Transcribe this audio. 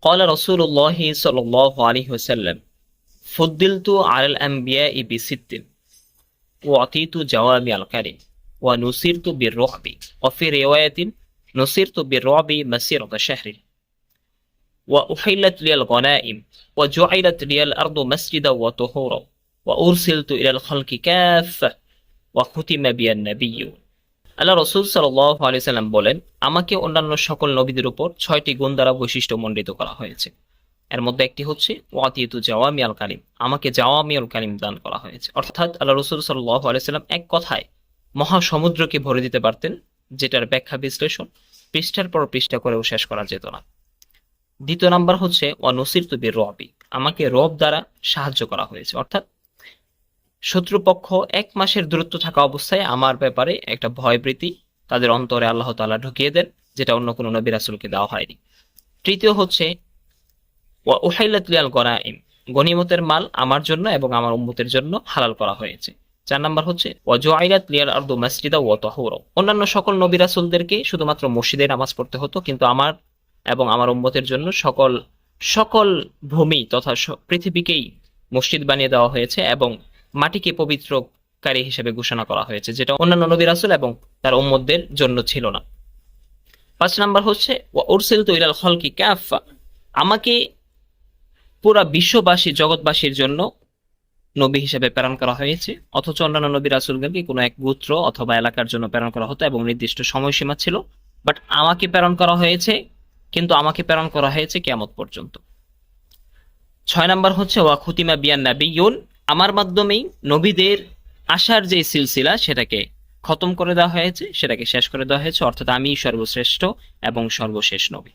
قال رسول الله صلى الله عليه وسلم فضلت على الأنبياء بست وأعطيت جوامع الكلم ونصرت بالرعب وفي رواية نصرت بالرعب مسيرة شهر وأحلت لي الغنائم وجعلت لي الأرض مسجدا وطهورا وأرسلت إلى الخلق كافة وختم بي النبي। আল্লাহ রসুল সাল্লাল্লাহু আলাইহি সাল্লাম বলেন, আমাকে অন্যান্য সকল নবীদের উপর 6টি গুণ দ্বারা বৈশিষ্ট্যমণ্ডিত করা হয়েছে। এর মধ্যে একটি হচ্ছে ওয়াতিতু জাওয়ামিয়াল কালিম, আমাকে জাওয়ামিয়াল কালিম দান করা হয়েছে। অর্থাৎ আল্লাহ রসুল সাল্লাল্লাহু আলাইহি সাল্লাম এক কথায় মহাসমুদ্রকে ভরে দিতে পারতেন, যেটার ব্যাখ্যা বিশ্লেষণ পৃষ্ঠার পর পৃষ্ঠা করেও শেষ করা যেত না। দ্বিতীয় নাম্বার হচ্ছে ওয়ানুসিরতু বির-রু'বি, আমাকে রব দ্বারা সাহায্য করা হয়েছে। অর্থাৎ শত্রুপক্ষ 1 মাসের দূরত্ব থাকা অবস্থায় আমার ব্যাপারে একটা ভয়ভীতি তাদের অন্তরে আল্লাহ তাআলা ঢুকিয়ে দেন, যেটা অন্য কোনো নবী রাসূলকে দেওয়া হয়নি। তৃতীয় হচ্ছে ওয়া উহাইলাত লিয়াল গনাইম, গনিমতের মাল আমার জন্য এবং আমার উম্মতের জন্য হালাল করা হয়েছে। 4 নাম্বার হচ্ছে ওয়া জুআইলাত লিয়াল আরদু মাসজিদা ওয়া তাহুরা, অন্যান্য সকল নবী রাসূলদেরকে শুধুমাত্র মসজিদে নামাজ পড়তে হতো, কিন্তু আমার এবং আমার উম্মতের জন্য সকল ভূমি তথা পৃথিবীকেই মসজিদ বানিয়ে দেওয়া হয়েছে এবং মাটিকে পবিত্রকারী হিসেবে ঘোষণা করা হয়েছে, যেটা অন্যান্য নবী রাসূল এবং তার উম্মতদের জন্য ছিল না। 5 নাম্বার হচ্ছে ওয়া উরসিলতু ইলাল খালকি কাফা, আমাকে পুরা বিশ্ববাসী জগৎবাসীর জন্য নবী হিসেবে প্রেরণ করা হয়েছে। অথচ অন্যান্য নবী রাসূলগণকে কোনো এক গোত্র অথবা এলাকার জন্য প্রেরণ করা হতো এবং নির্দিষ্ট সময়সীমা ছিল, বাট আমাকে প্রেরণ করা হয়েছে, কিন্তু আমাকে প্রেরণ করা হয়েছে কিয়ামত পর্যন্ত। 6 নাম্বার হচ্ছে ওয়া খুতিমা বিয়ান নাবিয়্যুন, আমার মাধ্যমেই নবীদের আসার যে সিলসিলা সেটাকে খতম করে দেওয়া হয়েছে, সেটাকে শেষ করে দেওয়া হয়েছে, অর্থাৎ আমি সর্বশ্রেষ্ঠ এবং সর্বশেষ নবী।